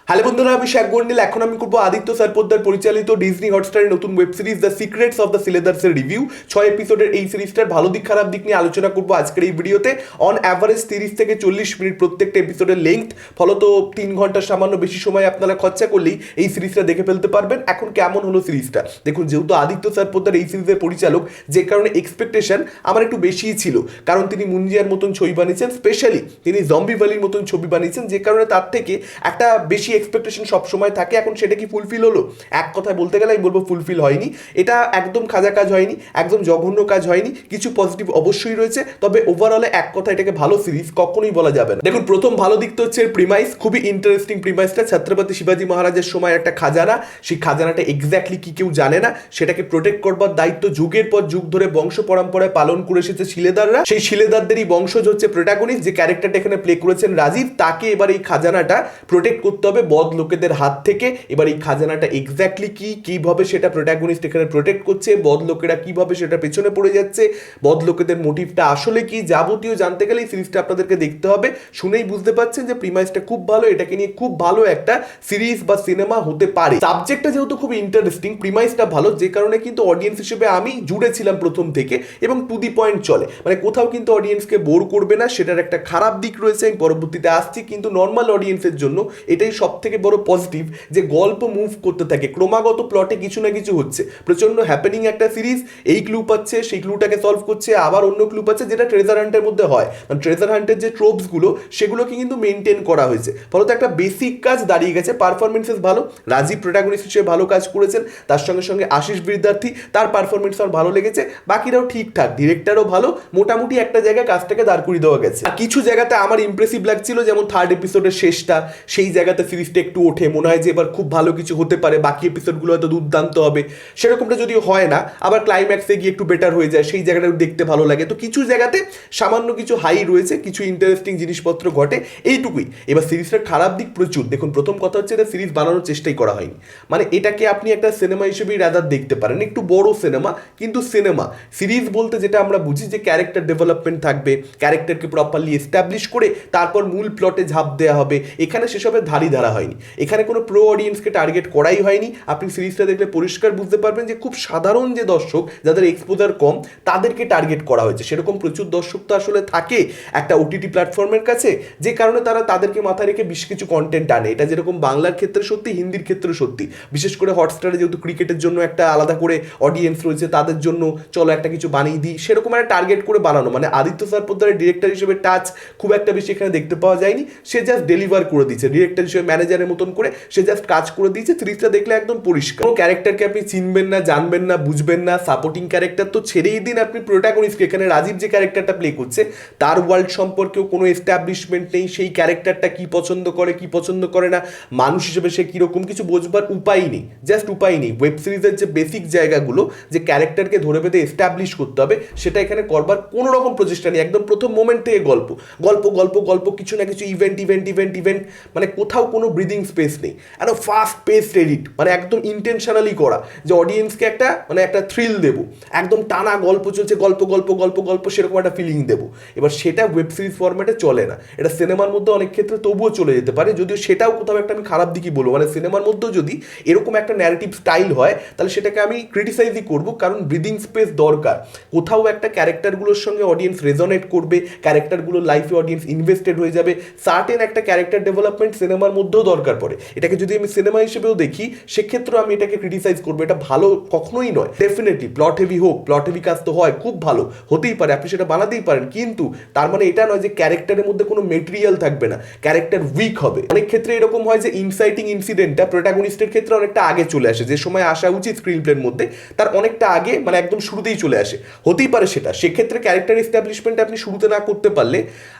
Hello বন্ধুরা, আমি শেখ গন্ডিল। এখন আমি করবো আদিত্য স্যার পোদ্দার পরিচালিত ডিজনি হটস্টারের নতুন web series the secrets of the সিলেদার্সের রিভিউ। 6 এপিসোডের এই সিরিজটার ভালো দিক খারাপ দিক নিয়ে আলোচনা করবো আজকের এই ভিডিওতে। অন অ্যাভারেজ 30 থেকে 40 মিনিট প্রত্যেকটা এপিসোডের লেংথ, ফলত 3 ঘন্টার সামান্য বেশি সময় আপনারা খরচা করলেই এই সিরিজটা দেখে ফেলতে পারবেন। এখন কেমন হলো সিরিজটা দেখুন। যেহেতু আদিত্য স্যার পোদ্দার এই সিরিজের পরিচালক, যে কারণে এক্সপেকটেশন আমার একটু বেশিই ছিল, কারণ তিনি মুঞ্জিয়ার মতন ছবি বানিয়েছেন, স্পেশালি তিনি জম্বি ভ্যালির মতন ছবি বানিয়েছেন, যে কারণে তার থেকে একটা বেশি এক্সপেকটেশন সবসময় থাকে। এখন সেটা কি ফুলফিল হলো? এক কথায় বলতে গেলে আমি বলবো ফুলফিল হয়নি। এটা একদম খাজা কাজ হয়নি, একদম জঘন্য কাজ হয়নি। কিছু পজিটিভ অবশ্যই রয়েছে, তবে ওভারঅলে এক কথা এটাকে ভালো সিরিজ কখনোই বলা যাবে না। দেখুন, প্রথম ভালো দিক তো হচ্ছে প্রিমাইস, খুবই ইন্টারেস্টিং প্রিমাইসটা। ছত্রপতি শিবাজি মহারাজের সময় একটা খাজানা, সেই খাজানাটা এক্স্যাক্টলি কি কেউ জানে না, সেটাকে প্রোটেক্ট করবার দায়িত্ব যুগের পর যুগ ধরে বংশ পরম্পরায় পালন করে এসেছে শিলেদাররা। সেই শিলেদারদেরই বংশজ হচ্ছে প্রোটাগনিস্ট, যে ক্যারেক্টারটা এখানে প্লে করেছেন রাজীব। তাকে এবার এই খাজানাটা প্রোটেক্ট করতে হবে বদ লোকেদের হাত থেকে। এবার এই খাজানাটা এক্স্যাক্টলি কি, কিভাবে সেটা প্রোটাগনিস্ট এখানে প্রোটেক্ট করছে, বদ লোকেরা কিভাবে সেটা পেছনে পড়ে যাচ্ছে, বদ লোকেদের মোটিভটা আসলে কি, যাবতীয় জানতে গেলে এই সিরিজটা আপনাদেরকে দেখতে হবে। শুনেই বুঝতে পারছেন যে প্রিমাইসটা খুব ভালো, এটাকে নিয়ে খুব ভালো একটা সিরিজ বা সিনেমা হতে পারে। সাবজেক্টটা যেহেতু খুব ইন্টারেস্টিং, প্রিমাইসটা ভালো, যে কারণে কিন্তু অডিয়েন্স হিসেবে আমি জুড়েছিলাম প্রথম থেকে, এবং টু দি পয়েন্ট চলে, মানে কোথাও কিন্তু অডিয়েন্সকে বোর করবে না। সেটার একটা খারাপ দিক রয়েছে, আমি পরবর্তীতে আসছি, কিন্তু নর্মাল অডিয়েন্সের জন্য এটাই সব থেকে বড় পজিটিভ, যে গল্প মুভ করতে থাকে, ক্রমাগত প্লটে কিছু না কিছু হচ্ছে, প্রচন্ড হ্যাপেনিং একটা সিরিজ। এই ক্লু পাচ্ছে, সেই ক্লুটাকে সলভ করছে, আবার অন্য ক্লু পাচ্ছে, যেটা ট্রেজার হান্টের মধ্যে হয়। মানে ট্রেজার হান্টের যে ট্রোপসগুলো, সেগুলোকে কিন্তু মেনটেন করা হয়েছে, ফলত একটা বেসিক কাজ দাঁড়িয়ে গেছে। পারফরমেন্সেস ভালো, রাজীব প্রোটাগনিস্ট হিসেবে ভালো কাজ করেছেন, তার সঙ্গে সঙ্গে আশিস বিদ্যার্থী, তার পারফরমেন্স আর ভালো লেগেছে। বাকিরাও ঠিকঠাক, ডিরেক্টরও ভালো, মোটামুটি একটা জায়গায় কাজটাকে দাঁড় করিয়ে দেওয়া গেছে। কিছু জায়গাতে আমার ইমপ্রেসিভ লাগছিল, যেমন থার্ড এপিসোডের শেষটা, সেই জায়গাতে সিরিজটা একটু ওঠে, মনে হয় যে এবার খুব ভালো কিছু হতে পারে, বাকি এপিসোডগুলো হয়তো দুর্দান্ত হবে। সেরকমটা যদিও হয় না, আবার ক্লাইম্যাক্সে গিয়ে একটু বেটার হয়ে যায়, সেই জায়গাটা দেখতে ভালো লাগে। তো কিছু জায়গাতে সামান্য কিছু হাই রয়েছে, কিছু ইন্টারেস্টিং জিনিসপত্র ঘটে, এইটুকুই। এবার সিরিজটার খারাপ দিক প্রচুর। দেখুন, প্রথম কথা হচ্ছে এটা সিরিজ বানানোর চেষ্টাই করা হয়নি। মানে এটাকে আপনি একটা সিনেমা হিসেবেই রাদার দেখতে পারেন, একটু বড় সিনেমা, কিন্তু সিনেমা। সিরিজ বলতে যেটা আমরা বুঝি যে ক্যারেক্টার ডেভেলপমেন্ট থাকবে, ক্যারেক্টারকে প্রপারলি এস্টাবলিশ করে তারপর মূল প্লটে ঝাঁপ দেওয়া হবে। এখানে সেসবের ধারি ধারা হয়নি, এখানে কোনো প্রো অডিয়েন্সকে টার্গেট করাই হয়নি। আপনি সিরিজটা দেখলে পরিষ্কার বুঝতে পারবেন যে খুব সাধারণ যে দর্শক, যাদের এক্সপোজার কম, তাদেরকে টার্গেট করা হয়েছে। সেরকম প্রচুর দর্শক তো আসলে থাকে একটা ওটিটি প্ল্যাটফর্মের কাছে, যে কারণে তারা তাদেরকে মাথায় রেখে বেশ কিছু কন্টেন্ট আনে। এটা যেরকম বাংলার ক্ষেত্রে সত্যি, হিন্দির ক্ষেত্রে সত্যি। বিশেষ করে হটস্টারে যেহেতু ক্রিকেটের জন্য একটা আলাদা করে অডিয়েন্স রয়েছে, তাদের জন্য চলো একটা কিছু বানিয়ে দিই, সেরকম একটা টার্গেট করে বানানো। মানে আদিত্য স্যার পোদ্দারের ডিরেক্টর হিসেবে টাচ খুব একটা বেশি এখানে দেখতে পাওয়া যায়নি। সে জাস্ট ডেলিভার করে দিচ্ছে, ডিরেক্টর হিসেবে ম্যানেজারের মতন করে সে জাস্ট কাজ করে দিয়েছে। সিরিজটা দেখলে একদম পরিষ্কার, কোনো ক্যারেক্টারকে আপনি চিনবেন না, জানবেন না, বুঝবেন না। সাপোর্টিং ক্যারেক্টার তো ছেড়েই দিন, আপনি প্রোটাগনিস্টকে, এখানে রাজীব যে ক্যারেক্টারটা প্লে করছে, তার ওয়ার্ল্ড সম্পর্কেও কোনো এস্টাবলিশমেন্ট নেই। সেই ক্যারেক্টারটা কি পছন্দ করে, কি পছন্দ করে না, মানুষ হিসেবে সে কীরকম, কিছু বোঝবার উপায় নেই, জাস্ট উপায় নেই। ওয়েব সিরিজের যে বেসিক জায়গাগুলো, যে ক্যারেক্টারকে ধরে বেঁধে এস্টাবলিশ করতে হবে, সেটা এখানে করবার কোনো রকম প্রচেষ্টা নেই। একদম প্রথম মোমেন্ট থেকে গল্প গল্প গল্প গল্প, কিছু না কিছু ইভেন্ট ইভেন্ট ইভেন্ট ইভেন্ট, মানে কোথাও কোনো ব্রিদিং স্পেস নেই। একটা ফাস্ট পেসড এডিট, মানে একদম ইন্টেনশনালি করা, যে অডিয়েন্সকে একটা মানে একটা থ্রিল দেবো, একদম টানা গল্প চলছে, গল্প গল্প গল্প গল্প, সেরকম একটা ফিলিং দেবো। এবার সেটা ওয়েব সিরিজ ফরম্যাটে চলে না, এটা সিনেমার মধ্যে অনেক ক্ষেত্রে তবুও চলে যেতে পারে, যদিও সেটাও কোথাও একটা আমি খারাপ দিকই বলবো। মানে সিনেমার মধ্যেও যদি এরকম একটা ন্যারেটিভ স্টাইল হয়, তাহলে সেটাকে আমি ক্রিটিসাইজই করবো, কারণ ব্রিদিং স্পেস দরকার। কোথাও একটা ক্যারেক্টারগুলোর সঙ্গে অডিয়েন্স রেজনেট করবে, ক্যারেক্টারগুলোর লাইফে অডিয়েন্স ইনভেস্টেড হয়ে যাবে। সার্টেন একটা ক্যারেক্টার ডেভেলপমেন্ট সিনেমার মধ্যেও দরকার পড়ে। এটাকে যদি আমি সিনেমা হিসেবেও দেখি, সেক্ষেত্রেও আমি এটাকে ক্রিটিসাইজ করবো, এটা ভালো কখনোই নয়। ডেফিনেটলি প্লট হেভি হোক, প্লট হেভি কাজ তো হয়, খুব ভালো হতেই পারে, আপনি সেটা বানাতেই পারেন, কিন্তু তার মানে এটা নয় যে ক্যারেক্টারের মধ্যে কোনো মেটেরিয়াল থাকবে না, ক্যারেক্টার উইক হবে। অনেক ক্ষেত্রে এরকম হয় যে ইনসাইটিং ইনসিডেন্টটা প্রোটাগনিস্টের ক্ষেত্রে অনেকটা আগে চলে আসে, যে সময় আসা উচিত স্ক্রিন প্লের মধ্যে, তার অনেকটা আগে, মানে একদম শুরুতেই চলে আসে। হতেই পারে সেটা, সেক্ষেত্রে ক্যারেক্টার এস্টাবলিশমেন্ট আপনি শুরুতে না করতে পারলে,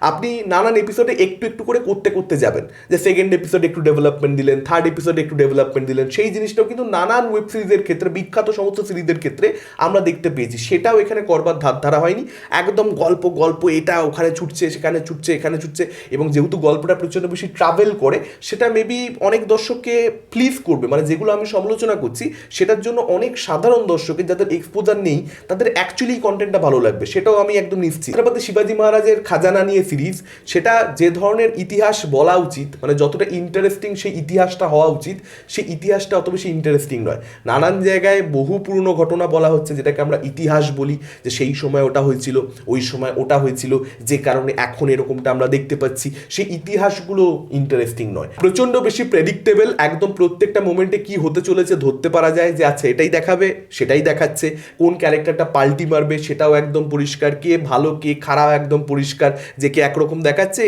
আপনি নানান এপিসোডে একটু একটু করে করতে করতে যাবেন, যে সেকেন্ড এপিসোডে একটু ডেভেলপমেন্ট দিলেন, থার্ড এপিসোডে একটু ডেভেলপমেন্ট দিলেন। সেই জিনিসটাও কিন্তু নানান ওয়েব সিরিজের ক্ষেত্রে, বিখ্যাত সমস্ত সিরিজের ক্ষেত্রে আমরা দেখতে পেয়েছি। সেটাও এখানে করবার ধারা হয়নি, একদম গল্প গল্প, এটা ওখানে ছুটছে, সেখানে ছুটছে, এখানে ছুটছে। এবং যেহেতু গল্পটা প্রচণ্ড বেশি ট্রাভেল করে, সেটা মেবি অনেক দর্শককে প্লিজ করবে। মানে যেগুলো আমি সমালোচনা করছি, সেটার জন্য অনেক সাধারণ দর্শকের, যাদের এক্সপোজার নেই, তাদের অ্যাকচুয়ালি কন্টেন্টটা ভালো লাগবে, সেটাও আমি একদম নিশ্চিত। ছত্রপতি শিবাজি মহারাজের খাজানা নিয়ে সিরিজ, সেটা যে ধরনের ইতিহাস বলা উচিত, মানে যতটা ইন্টারেস্টিং সেই ইতিহাসটা হওয়া উচিত, সেই ইতিহাসটা অত বেশি ইন্টারেস্টিং নয়। নানান জায়গায় বহু পুরনো ঘটনা বলা হচ্ছে যেটাকে আমরা ইতিহাস বলি, যে সেই সময় ওটা হয়েছিল, ওই সময় ওটা হয়েছিল, যে কারণে এখন এরকমটা আমরা দেখতে পাচ্ছি। সেই ইতিহাসগুলো ইন্টারেস্টিং নয়, প্রচণ্ড বেশি প্রেডিক্টেবল। একদম প্রত্যেকটা মোমেন্টে কি হতে চলেছে ধরতে পারা যায়, যে আচ্ছা এটাই দেখাবে সেটাই দেখাচ্ছে, কোন ক্যারেক্টারটা পাল্টি মারবে সেটাও একদম পরিষ্কার, কে ভালো কে খারাপ একদম পরিষ্কার, যে কে একরকম দেখাচ্ছে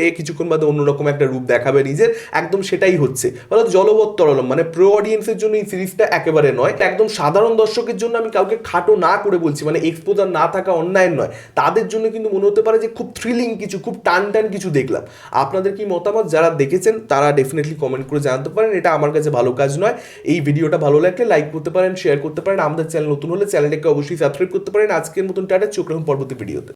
এ কিছুক্ষণ বাদে অন্যরকম একটা রূপ দেখাবে নিজের, একদম সেটাই হচ্ছে। অর্থাৎ জলবত্তরলম, মানে প্রো অডিয়েন্সের জন্য এই সিরিজটা একেবারে নয়। একদম সাধারণ দর্শকের জন্য, আমি কাউকে খাটো না করে বলছি, মানে এক্সপোজার না থাকা অন্যায় নয়, তাদের জন্য কিন্তু মনে হতে পারে যে খুব থ্রিলিং কিছু, খুব টান কিছু দেখলাম। আপনাদের কি মতামত, যারা দেখেছেন তারা ডেফিনেটলি কমেন্ট করে জানাতে পারেন। এটা আমার কাছে ভালো কাজ নয়। এই ভিডিওটা ভালো লাগলে লাইক করতে পারেন, শেয়ার করতে পারেন। আমাদের চ্যানেল নতুন হলে চ্যানেলটাকে অবশ্যই সাবস্ক্রাইব করতে পারেন। আজকের মতন টাটা, চোখ রাখুন পরবর্তী ভিডিওতে।